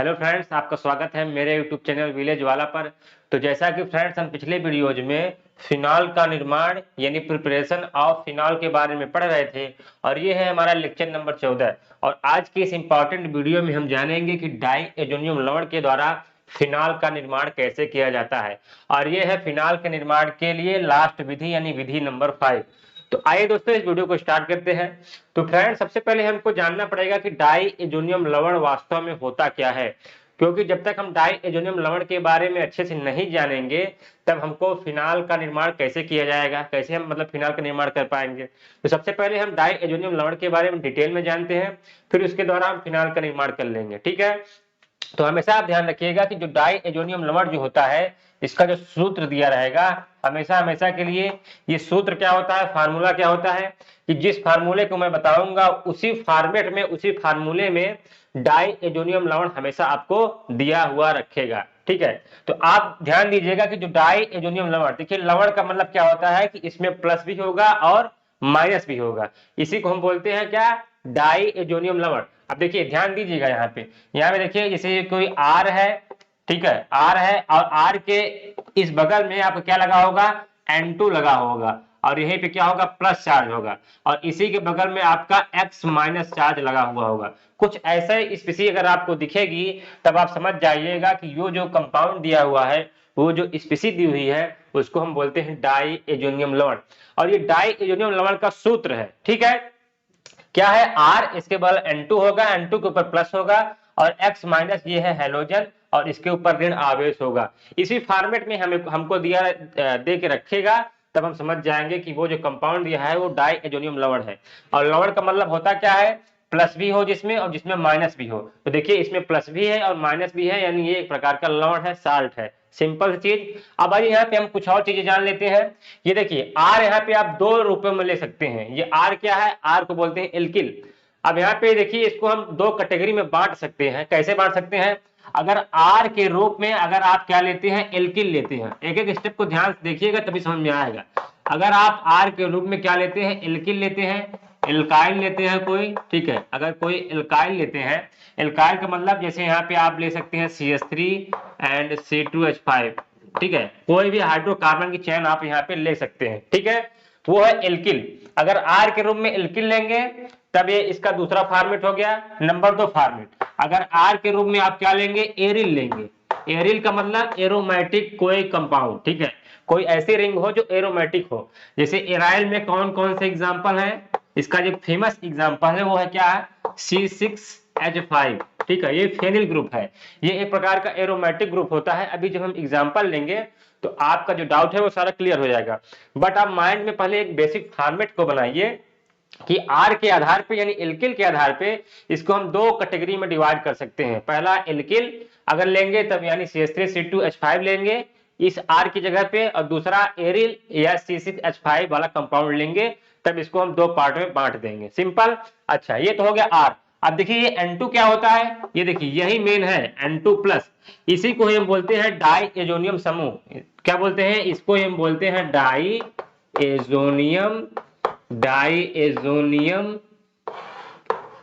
Hello friends, आपका स्वागत है मेरे यूट्यूब चैनल विलेज वाला पर। तो जैसा कि फ्रेंड्स हम पिछले वीडियोज में फिनॉल का निर्माण यानी प्रिपरेशन ऑफ फिनॉल के बारे में पढ़ रहे थे और ये है हमारा लेक्चर नंबर 14। और आज के इस इंपॉर्टेंट वीडियो में हम जानेंगे कि डाई एजोनियम लवण के द्वारा फिनॉल का निर्माण कैसे किया जाता है। और ये है फिनॉल के निर्माण के लिए लास्ट विधि यानी विधि नंबर 5। तो आइए दोस्तों इस वीडियो को स्टार्ट करते हैं। तो फ्रेंड सबसे पहले हमको जानना पड़ेगा कि डाई एजोनियम लवण वास्तव में होता क्या है, क्योंकि जब तक हम डाई एजोनियम लवण के बारे में अच्छे से नहीं जानेंगे तब हमको फिनाल का निर्माण कैसे किया जाएगा, कैसे हम मतलब फिनाल का निर्माण कर पाएंगे। तो सबसे पहले हम डाई एजोनियम लवण के बारे में डिटेल में जानते हैं, फिर उसके द्वारा हम फिनाल का निर्माण कर लेंगे। ठीक है, तो हमेशा आप ध्यान रखिएगा कि जो डाई एजोनियम लवण जो होता है इसका जो सूत्र दिया रहेगा हमेशा हमेशा के लिए, ये सूत्र क्या होता है, फार्मूला क्या होता है कि जिस फार्मूले को मैं बताऊंगा उसी फॉर्मेट में उसी फार्मूले में डाई एजोनियम लवण हमेशा आपको दिया हुआ रखेगा। ठीक है, तो आप ध्यान दीजिएगा कि जो डाई एजोनियम लवण, देखिए लवण का मतलब क्या होता है कि इसमें प्लस भी होगा और माइनस भी होगा, इसी को हम बोलते हैं क्या, डाई एजोनियम लवण। अब देखिए ध्यान दीजिएगा यहाँ पे देखिए जैसे कोई आर है, ठीक है, आर है और आर के इस बगल में आपको क्या लगा होगा, N2 लगा होगा और यहीं पे क्या होगा, प्लस चार्ज होगा और इसी के बगल में आपका X माइनस चार्ज लगा हुआ होगा। कुछ ऐसे स्पीसी अगर आपको दिखेगी तब आप समझ जाइएगा कि यो जो कंपाउंड दिया हुआ है, वो जो स्पीसी दी हुई है उसको हम बोलते हैं डाई एजोनियम लवण। और ये डाई एजोनियम लवण का सूत्र है। ठीक है, क्या है, R इसके बगल N2 होगा, N2 के ऊपर प्लस होगा और X माइनस ये है हैलोजन और इसके ऊपर ऋण आवेश होगा। इसी फॉर्मेट में हमें हमको दिया दे के रखेगा, तब हम समझ जाएंगे कि वो जो कंपाउंड दिया है वो डाई एजोनियम लवण है। और लवण का मतलब होता क्या है, प्लस भी हो जिसमें और जिसमें माइनस भी हो। तो देखिए इसमें प्लस भी है और माइनस भी है, यानी ये एक प्रकार का लवण है, साल्ट है, सिंपल चीज। अब आइए यहाँ पे हम कुछ और चीजें जान लेते हैं। ये देखिए आर यहाँ पे आप दो रूपों में ले सकते हैं। ये आर क्या है, आर को बोलते हैं एल्किल। अब यहाँ पे देखिए इसको हम दो कैटेगरी में बांट सकते हैं। कैसे बांट सकते हैं, अगर आर के रूप में अगर आप क्या लेते हैं, एल्किल लेते हैं, एक एक स्टेप को ध्यान से देखिएगा तभी समझ में आएगा। अगर आप आर के रूप में क्या लेते हैं, एल्किल लेते हैं, एल्काइल लेते हैं कोई, ठीक है, अगर कोई एल्काइल लेते हैं, एल्काइल का मतलब जैसे यहाँ पे आप ले सकते हैं CH3 एंड C2H5, ठीक है, कोई भी हाइड्रोकार्बन की चेन आप यहाँ पे ले सकते हैं। ठीक है, वो है एल्किल। अगर आर के रूप में एल्किल लेंगे तब ये इसका दूसरा फॉर्मेट हो गया। नंबर 2 फॉर्मेट, अगर आर के रूप में आप क्या लेंगे, एरिल लेंगे। एरिल का मतलब एरोमेटिक कोई कंपाउंड, ठीक है, कोई ऐसी रिंग हो जो एरोमेटिक हो। जैसे एराइल में कौन कौन से एग्जांपल है, इसका जो फेमस एग्जांपल है वो है क्या है, C6H5, ठीक है, ये फेनिल ग्रुप है, ये एक प्रकार का एरोमेटिक ग्रुप होता है। अभी जब हम एग्जांपल लेंगे तो आपका जो डाउट है वो सारा क्लियर हो जाएगा। बट आप माइंड में पहले एक बेसिक फॉर्मेट को बनाइए कि आर के आधार पे यानी एल्किल के आधार पे इसको हम दो कैटेगरी में डिवाइड कर सकते हैं। पहला एल्किल अगर लेंगे तब यानी CH3C2H5 लेंगे इस आर की जगह पे, और दूसरा एरिल या C6H5 वाला कंपाउंड लेंगे, तब इसको हम दो पार्ट में बांट देंगे, सिंपल। अच्छा, ये तो हो गया आर। अब देखिए ये N2 क्या होता है, ये देखिए यही मेन है N2 प्लस, इसी को हम बोलते हैं डाई एजोनियम समूह। क्या बोलते हैं, इसको हम बोलते हैं डाई एजोनियम, डाई एजोनियम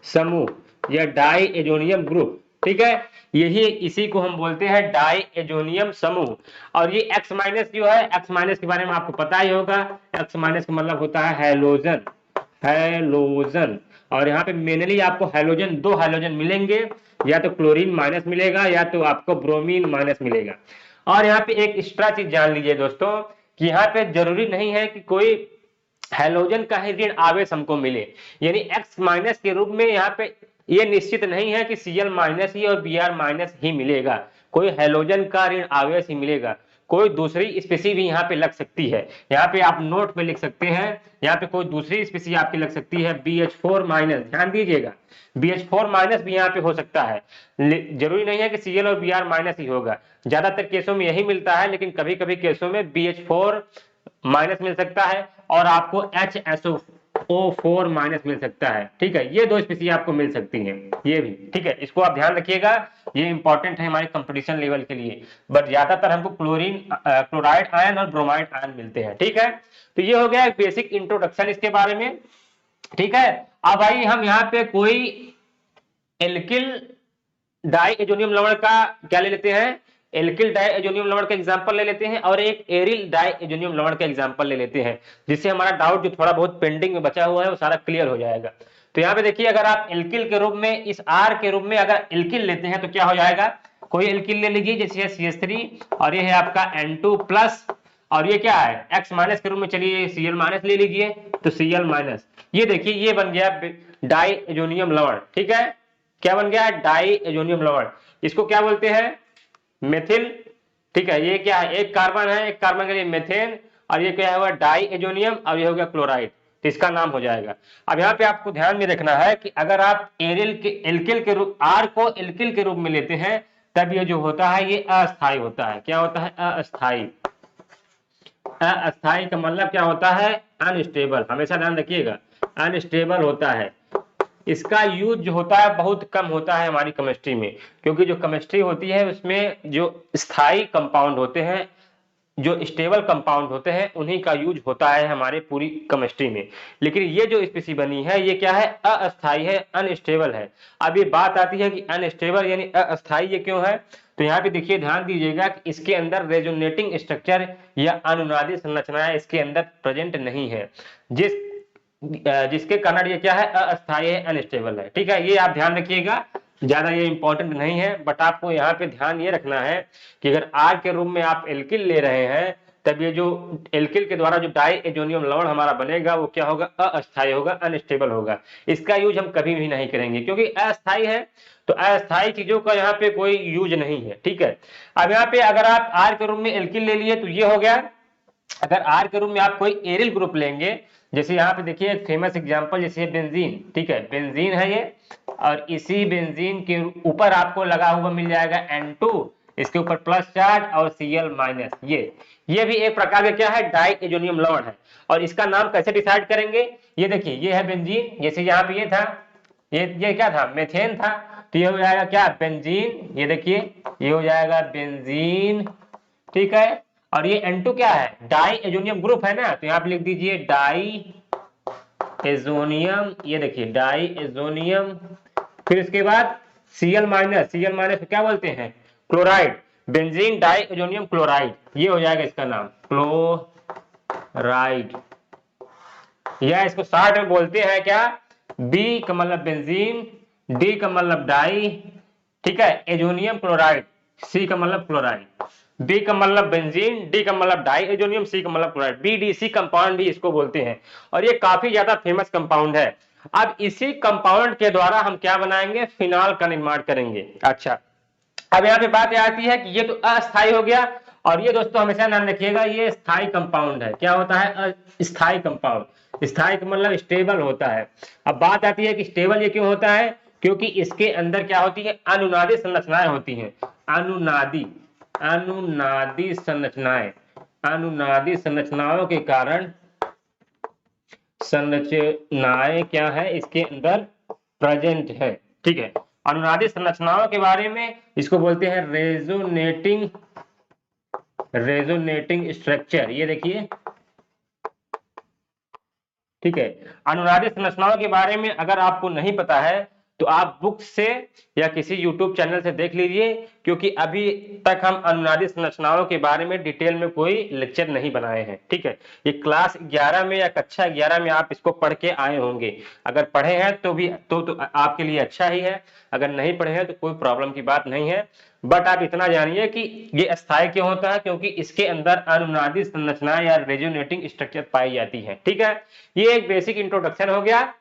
समूह या डाई एजोनियम ग्रुप। ठीक है, यही इसी को हम बोलते हैं डाई एजोनियम समूह। और ये X माइनस जो है, X माइनस के बारे में आपको पता ही होगा, X माइनस का मतलब होता है हैलोजन, हैलोजन। और यहाँ पे मेनली आपको हैलोजन, दो हैलोजन मिलेंगे, या तो क्लोरीन माइनस मिलेगा या तो आपको ब्रोमीन माइनस मिलेगा। और यहाँ पे एक एक्स्ट्रा चीज जान लीजिए दोस्तों कि यहाँ पे जरूरी नहीं है कि कोई हैलोजन का ही ऋण आवेश हमको मिले, यानी X माइनस के रूप में यहाँ पे ये निश्चित नहीं है कि Cl माइनस ही और Br माइनस ही मिलेगा, कोई हैलोजन का ऋण आवेश ही मिलेगा, कोई दूसरी स्पीसी भी यहाँ पे लग सकती है। यहाँ पे आप नोट पे लिख सकते हैं, यहाँ पे कोई दूसरी स्पीसी आपकी लग सकती है BH4 माइनस, ध्यान दीजिएगा BH4 माइनस भी यहाँ पे हो सकता है, जरूरी नहीं है कि Cl और Br माइनस ही होगा। ज्यादातर केसों में यही मिलता है, लेकिन कभी कभी केसों में BH4 माइनस मिल सकता है और आपको HSO4 माइनस मिल सकता है। ठीक है, ये दो स्पीसी आपको मिल सकती हैं, ये भी ठीक है, इसको आप ध्यान रखिएगा, ये इंपॉर्टेंट है हमारे कंपटीशन लेवल के लिए। बट ज्यादातर हमको क्लोरीन, क्लोराइड आयन और ब्रोमाइड आयन मिलते हैं। ठीक है, तो ये हो गया एक बेसिक इंट्रोडक्शन इसके बारे में। ठीक है, अब आइए हम यहाँ पे कोई एल्किल डाई एजोनियम लवण का क्या ले लेते हैं, एल्किल डाई एजोनियम लवण का एग्जांपल ले लेते हैं और एक एरिल डाई एजोनियम लवण का एग्जांपल ले लेते हैं, जिससे हमारा डाउट जो थोड़ा बहुत पेंडिंग में बचा हुआ है वो सारा क्लियर हो जाएगा। तो यहाँ पे देखिए, अगर आप एल्किल के रूप में इस R के रूप में अगर एल्किल लेते हैं तो क्या हो जाएगा, कोई एल्किल ले लीजिए, जैसे CH3 और ये है आपका N2 प्लस, और ये क्या है X माइनस के रूप में, चलिए Cl माइनस ले लीजिए तो Cl माइनस। ये देखिए ये बन गया डाई एजोनियम लवण, ठीक है, क्या बन गया, डाई एजोनियम लवण। इसको क्या बोलते हैं, मेथिल, ठीक है। ये क्या है, एक कार्बन है, एक कार्बन के लिए मेथेन, और ये क्या हुआ डाई एजोनियम, और ये हो गया क्लोराइड, तो इसका नाम हो जाएगा। अब यहाँ पे आपको ध्यान में रखना है कि अगर आप एल्किल के रूप R को एल्किल के रूप में लेते हैं तब ये जो होता है ये अस्थाई होता है। क्या होता है, अस्थाई। अस्थाई का मतलब क्या होता है, अनस्टेबल, हमेशा ध्यान रखिएगा, अनस्टेबल होता है। इसका यूज जो होता है बहुत कम होता है हमारी केमिस्ट्री में, क्योंकि जो केमिस्ट्री होती है उसमें जो स्थायी कंपाउंड होते हैं, जो स्टेबल कंपाउंड होते हैं, उन्हीं का यूज होता है हमारे पूरी केमिस्ट्री में। लेकिन ये जो स्पीसी बनी है ये क्या है, अस्थाई है, अनस्टेबल है। अब ये बात आती है कि अनस्टेबल यानी अस्थाई ये क्यों है, तो यहाँ पे देखिए ध्यान दीजिएगा कि इसके अंदर रेजोनेटिंग स्ट्रक्चर या अनुनादी संरचनाएं इसके अंदर प्रेजेंट नहीं है, जिसके कारण ये क्या है, अस्थाई है, अनस्टेबल है, ठीक है। ये आप ध्यान रखिएगा, ज्यादा ये इंपॉर्टेंट नहीं है, बट आपको यहाँ पे ध्यान ये रखना है कि अगर R के रूप में आप एल्किल ले रहे हैं तब ये जो एल्किल के द्वारा जो डाई एजोनियम लवण हमारा बनेगा वो क्या होगा, अस्थाई होगा, अनस्टेबल होगा। इसका यूज हम कभी भी नहीं करेंगे क्योंकि अस्थाई है, तो अस्थाई चीजों का यहाँ पे कोई यूज नहीं है, ठीक है। अब यहाँ पे अगर आप R के रूप में एल्किल ले लिए तो ये हो गया। अगर R के रूप में आप कोई एरिल ग्रुप लेंगे, जैसे यहाँ पे देखिए एक फेमस एग्जांपल, जैसे बेंजीन, ठीक है, बेंजीन है ये, और इसी बेंजीन के ऊपर आपको लगा हुआ मिल जाएगा N2, इसके ऊपर प्लस चार्ज और Cl माइनस। ये भी एक प्रकार का क्या है, डाई एजोनियम लवण है। और इसका नाम कैसे डिसाइड करेंगे, ये देखिए ये है बेंजीन, जैसे यहाँ पे ये था, ये क्या था, मेथेन था, तो ये हो जाएगा क्या, बेंजीन। ये देखिए ये हो जाएगा बेंजीन, ठीक है। और ये N2 क्या है, डाई एजोनियम ग्रुप है ना, तो यहाँ पे लिख दीजिए डाई एजोनियम, ये देखिए डाई एजोनियम। फिर इसके बाद Cl माइनस, Cl माइनस क्या बोलते हैं, chloride, benzene diazonium chloride, ये हो जाएगा इसका नाम, क्लोराइड। या इसको शॉर्ट में बोलते हैं क्या, B का मतलब बेंजीन, D का मतलब डाई, ठीक है, एजोनियम क्लोराइड, C का मतलब क्लोराइड। B का मतलब बेंजीन, D का मतलब डाई एजोनियम, C का मतलब क्लोराइड, BDC कंपाउंड भी इसको बोलते हैं, और ये काफी ज्यादा फेमस कंपाउंड है। अब इसी कंपाउंड के द्वारा हम क्या बनाएंगे, फिनॉल का निर्माण करेंगे। अच्छा, अब यहाँ पे बात आती है कि ये तो अस्थाई हो गया, और ये दोस्तों हमेशा ध्यान रखिएगा ये स्थाई कंपाउंड है। क्या होता है, स्थाई कंपाउंड। स्थाई का मतलब स्टेबल होता है। अब बात आती है कि स्टेबल ये क्यों होता है, क्योंकि इसके अंदर क्या होती है, अनुनादी संरचनाएं होती हैं, अनुनादी संरचनाएं, अनुनादी संरचनाओं के कारण संरचनाएं क्या है इसके अंदर प्रेजेंट है, ठीक है। अनुनादी संरचनाओं के बारे में इसको बोलते हैं रेजोनेटिंग स्ट्रक्चर। ये देखिए, ठीक है। अनुनादी संरचनाओं के बारे में अगर आपको नहीं पता है तो आप बुक से या किसी YouTube चैनल से देख लीजिए, क्योंकि अभी तक हम अनुनादी संरचनाओं के बारे में डिटेल में कोई लेक्चर नहीं बनाए हैं, ठीक है। ये क्लास 11 में या कक्षा 11 में आप इसको पढ़ के आए होंगे। अगर पढ़े हैं तो भी तो आपके लिए अच्छा ही है, अगर नहीं पढ़े हैं तो कोई प्रॉब्लम की बात नहीं है। बट आप इतना जानिए कि ये अस्थाई क्यों होता है, क्योंकि इसके अंदर अनुनादी संरचना या रेजोनेटिंग स्ट्रक्चर पाई जाती है, ठीक है। ये एक बेसिक इंट्रोडक्शन हो गया।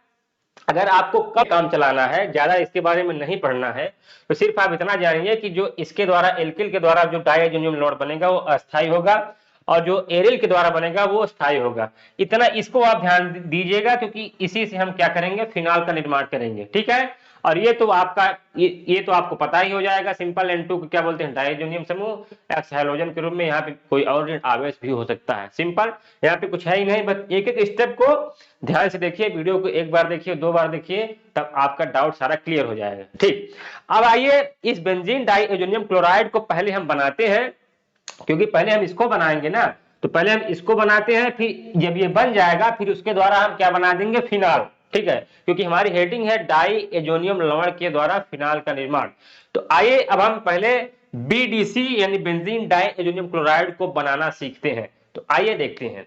अगर आपको कब काम चलाना है, ज्यादा इसके बारे में नहीं पढ़ना है, तो सिर्फ आप इतना जानिए कि जो इसके द्वारा एल्किल के द्वारा जो डाई एजोनियम लवण बनेगा वो अस्थाई होगा, और जो एरिल के द्वारा बनेगा वो स्थायी होगा। इतना इसको आप ध्यान दीजिएगा, क्योंकि इसी से हम क्या करेंगे, फिनॉल का निर्माण करेंगे, ठीक है। और ये तो आपका ये तो आपको पता ही हो जाएगा। सिंपल N2 को क्या बोलते हैं, डायजोनियम समूह, एक्स हैलोजन के रूप में। यहाँ पे कोई और आवेश भी हो सकता है, सिंपल, यहाँ पे कुछ है ही नहीं। बस एक एक स्टेप को ध्यान से देखिए, वीडियो को एक बार देखिए, 2 बार देखिए, तब आपका डाउट सारा क्लियर हो जाएगा, ठीक। अब आइए इस बेंजीन डाइएजोनियम क्लोराइड को पहले हम बनाते हैं, क्योंकि पहले हम इसको बनाएंगे ना, तो पहले हम इसको बनाते हैं, फिर जब ये बन जाएगा फिर उसके द्वारा हम क्या बना देंगे, फिनॉल, ठीक है, क्योंकि हमारी हेडिंग है डाई एजोनियम लवण के द्वारा फिनाल का निर्माण। तो आइए अब हम पहले बीडीसी यानी बेंजीन डाई एजोनियम क्लोराइड को बनाना सीखते हैं। तो आइए देखते हैं।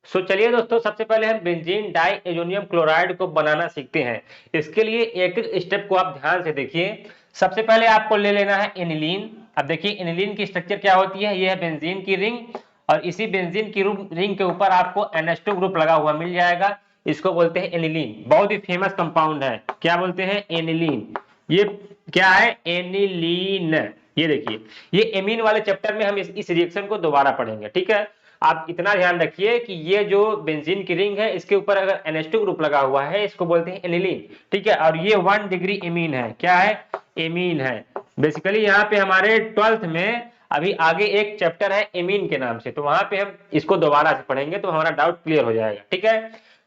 चलिए दोस्तों, सबसे पहले हम बेंजीन डाई एजोनियम क्लोराइड को बनाना सीखते हैं। इसके लिए एक एक स्टेप को आप ध्यान से देखिए। सबसे पहले आपको ले लेना है एनिलीन। अब देखिए एनिलीन की स्ट्रक्चर क्या होती है, ये है बेंजीन की रिंग, और इसी बेंजीन की रिंग के ऊपर आपको NH2 ग्रुप लगा हुआ मिल जाएगा। इसको बोलते हैं एनिलीन। बहुत ही फेमस कंपाउंड है। क्या बोलते हैं? एनिलीन। ये क्या है? एनिलीन। ये देखिए, ये एमीन वाले चैप्टर में हम इस रिएक्शन को दोबारा पढ़ेंगे, ठीक है। आप इतना ध्यान रखिए कि ये जो बेंजीन की रिंग है, इसके ऊपर अगर NH2 ग्रुप लगा हुआ है, इसको बोलते हैं एनिलीन, ठीक है। और ये 1 डिग्री एमीन है। क्या है? एमीन है। बेसिकली यहाँ पे हमारे 12th में अभी आगे एक चैप्टर है एमीन के नाम से, तो वहां पे हम इसको दोबारा से पढ़ेंगे तो हमारा डाउट क्लियर हो जाएगा, ठीक है।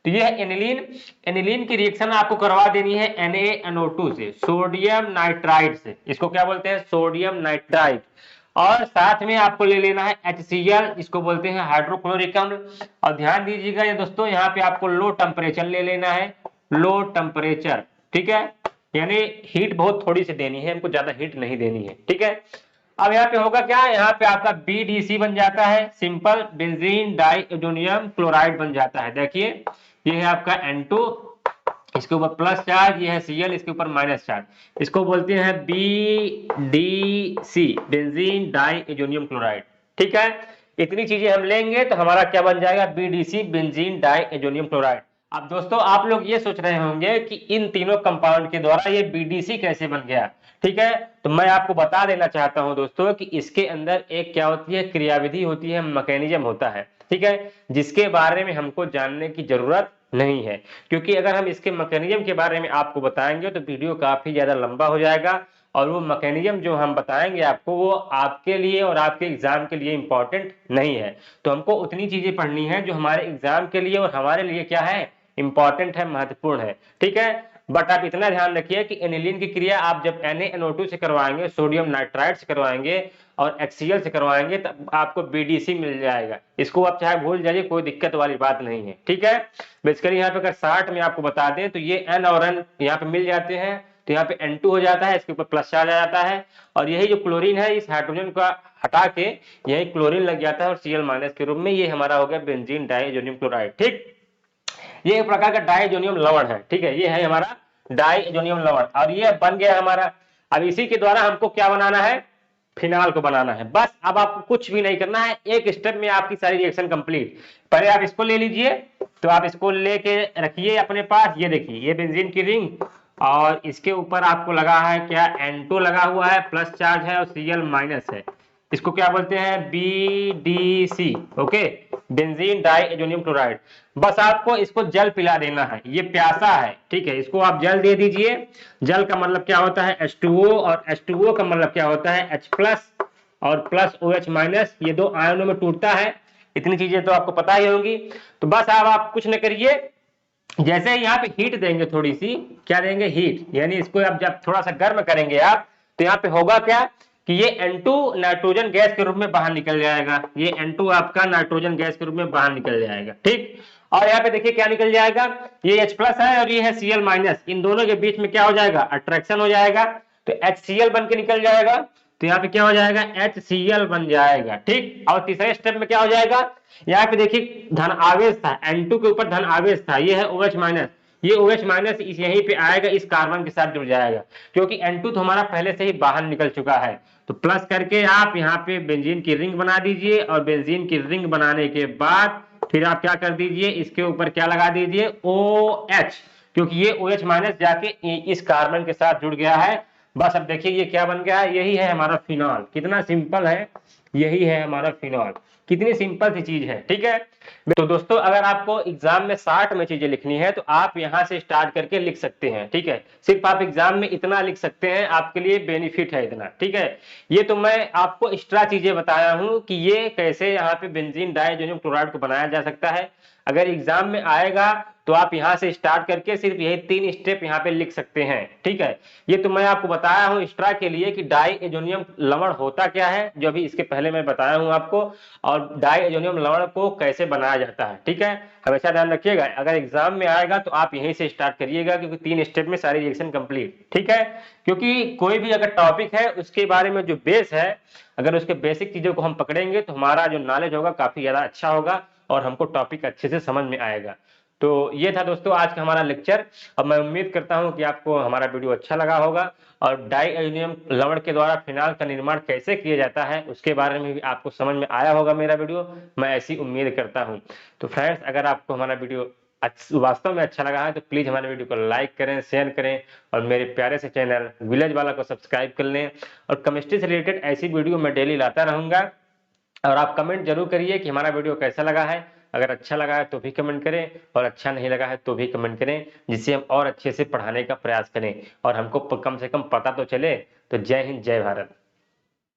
तो ये है एनिलीन। एनिलीन की रिएक्शन आपको करवा देनी है NaNO2 से, सोडियम नाइट्राइड से। इसको क्या बोलते हैं? Sodium nitride. और साथ में आपको ले लेना है HCl, इसको बोलते हैं हाइड्रोक्लोरिक अम्ल। और ध्यान दीजिएगा ये दोस्तों, यहाँ पे आपको लो टेम्परेचर ले लेना है, लो टेम्परेचर, ठीक है। यानी हीट बहुत थोड़ी सी देनी है, हमको ज्यादा हीट नहीं देनी है, ठीक है। अब यहाँ पे होगा क्या? यहाँ पे आपका BDC बन जाता है, simple benzene diazonium chloride बन जाता है। देखिए ये है आपका N2, इसके ऊपर प्लस चार्ज, ये है Cl, इसके ऊपर माइनस चार्ज। इसको बोलते हैं BDC, benzene diazonium chloride, ठीक है। इतनी चीजें हम लेंगे तो हमारा क्या बन जाएगा? BDC, benzene diazonium chloride. अब दोस्तों आप लोग ये सोच रहे होंगे कि इन तीनों कंपाउंड के द्वारा ये BDC कैसे बन गया, ठीक है। तो मैं आपको बता देना चाहता हूं दोस्तों कि इसके अंदर एक क्या होती है? क्रियाविधि होती है, मैकेनिज्म होता है, ठीक है, जिसके बारे में हमको जानने की जरूरत नहीं है। क्योंकि अगर हम इसके मैकेनिज्म के बारे में आपको बताएंगे तो वीडियो काफी ज्यादा लंबा हो जाएगा, और वो मैकेनिज्म जो हम बताएंगे आपको, वो आपके लिए और आपके एग्जाम के लिए इंपॉर्टेंट नहीं है। तो हमको उतनी चीजें पढ़नी है जो हमारे एग्जाम के लिए और हमारे लिए क्या है? इंपॉर्टेंट है, महत्वपूर्ण है, ठीक है। बट आप इतना ध्यान रखिए कि एनिलीन की क्रिया आप जब NaNO2 से करवाएंगे, सोडियम नाइट्राइड से करवाएंगे और HCl से करवाएंगे, तब आपको BDC मिल जाएगा। इसको आप चाहे भूल जाइए, कोई दिक्कत वाली बात नहीं है, ठीक है। बेसिकली यहाँ पे अगर 60 में आपको बता दें तो ये N और N यहाँ पे मिल जाते हैं, तो यहाँ पे N2 हो जाता है, इसके ऊपर प्लस चार्ज आ जाता है, और यही जो क्लोरीन है, इस हाइड्रोजन का हटा के यही क्लोरीन लग जाता है और Cl माइनस के रूप में। ये हमारा हो गया बेंजीन डाई एजोनियम क्लोराइड, ठीक। ये एक प्रकार का डाइएजोनियम लवण है, ठीक है। ये है हमारा डाइएजोनियम लवण, और ये बन गया हमारा। अब इसी के द्वारा हमको क्या बनाना है? फिनाल को बनाना है। बस अब आपको कुछ भी नहीं करना है, एक स्टेप में आपकी सारी रिएक्शन कंप्लीट। पहले आप इसको ले लीजिए, तो आप इसको लेके रखिए अपने पास। ये देखिए, ये बेंजीन की रिंग, और इसके ऊपर आपको लगा है क्या? N2 लगा हुआ है, प्लस चार्ज है, और Cl माइनस है। इसको क्या बोलते हैं? BDC, okay, benzene diazonium chloride. बस आपको इसको जल पिला देना है, ये प्यासा है, ठीक है। इसको आप जल दे दीजिए। जल का मतलब क्या होता है? H2O, और H2O का मतलब क्या होता है? H प्लस और प्लस OH माइनस, ये दो आयनों में टूटता है। इतनी चीजें तो आपको पता ही होंगी। तो बस अब आप कुछ न करिए, जैसे यहाँ पे हीट देंगे, थोड़ी सी क्या देंगे? हीट। यानी इसको आप जब थोड़ा सा गर्म करेंगे आप, तो यहाँ पे होगा क्या कि ये N2 नाइट्रोजन गैस के रूप में बाहर निकल जाएगा। ये N2 आपका नाइट्रोजन गैस के रूप में बाहर निकल जाएगा, ठीक। और यहाँ पे देखिए क्या निकल जाएगा? ये H प्लस है और ये है Cl माइनस। इन दोनों के बीच में क्या हो जाएगा? अट्रैक्शन हो जाएगा, तो HCl बन के निकल जाएगा। तो यहाँ पे क्या हो जाएगा? HCl बन जाएगा, ठीक। और तीसरे स्टेप में क्या हो जाएगा? यहाँ पे देखिए धन आवेश था, N2 के ऊपर धन आवेश था, ये है OH माइनस। ये OH माइनस इस यहीं पे आएगा, इस कार्बन के साथ जुड़ जाएगा, क्योंकि N2 तो हमारा पहले से ही बाहर निकल चुका है। तो प्लस करके आप यहाँ पे बेंजीन की रिंग बना दीजिए, और बेंजीन की रिंग बनाने के बाद फिर आप क्या कर दीजिए? इसके ऊपर क्या लगा दीजिए? OH, क्योंकि ये OH माइनस जाके इस कार्बन के साथ जुड़ गया है। बस अब देखिए ये क्या बन गया है? यही है हमारा फिनॉल। कितना सिंपल है, यही है हमारा फिनॉल। कितनी सिंपल सी चीज है, ठीक है। तो दोस्तों अगर आपको एग्जाम में 60 में चीजें लिखनी है तो आप यहां से स्टार्ट करके लिख सकते हैं, ठीक है। सिर्फ आप एग्जाम में इतना लिख सकते हैं, आपके लिए बेनिफिट है इतना, ठीक है। ये तो मैं आपको एक्स्ट्रा चीजें बताया हूं कि ये कैसे यहाँ पे बेंजीन डाइएजोनियम क्लोराइड को बनाया जा सकता है। अगर एग्जाम में आएगा तो आप यहां से स्टार्ट करके सिर्फ यही 3 स्टेप यहाँ पे लिख सकते हैं, ठीक है। ये तो मैं आपको बताया हूं एक्स्ट्रा के लिए कि डाइएजोनियम लवण होता क्या है, जो अभी इसके पहले पहले मैं बताया हूं आपको, और डाई एल्युमिनियम लवण को कैसे बनाया जाता है। ठीक है, हमेशा ध्यान रखिएगा, अगर एग्जाम में आएगा तो आप यहीं से स्टार्ट करिएगा, क्योंकि 3 स्टेप में सारी रिएक्शन कंप्लीट। ठीक है, क्योंकि कोई भी अगर टॉपिक है उसके बारे में जो बेस है, अगर उसके बेसिक चीजों को हम पकड़ेंगे तो हमारा जो नॉलेज होगा काफी ज्यादा अच्छा होगा और हमको टॉपिक अच्छे से समझ में आएगा। तो ये था दोस्तों आज का हमारा लेक्चर। अब मैं उम्मीद करता हूं कि आपको हमारा वीडियो अच्छा लगा होगा, और डाई एल्युमिनियम लवण के द्वारा फिनाल का निर्माण कैसे किया जाता है उसके बारे में भी आपको समझ में आया होगा मेरा वीडियो, मैं ऐसी उम्मीद करता हूं। तो फ्रेंड्स, अगर आपको हमारा वीडियो वास्तव में अच्छा लगा है तो प्लीज हमारे वीडियो को लाइक करें, शेयर करें, और मेरे प्यारे से चैनल विलेज वाला को सब्सक्राइब कर लें। और केमिस्ट्री से रिलेटेड ऐसी वीडियो मैं डेली लाता रहूंगा। और आप कमेंट जरूर करिए कि हमारा वीडियो कैसा लगा है, अगर अच्छा लगा है तो भी कमेंट करें, और अच्छा नहीं लगा है तो भी कमेंट करें, जिससे हम और अच्छे से पढ़ाने का प्रयास करें और हमको कम से कम पता तो चले। तो जय हिंद, जय भारत।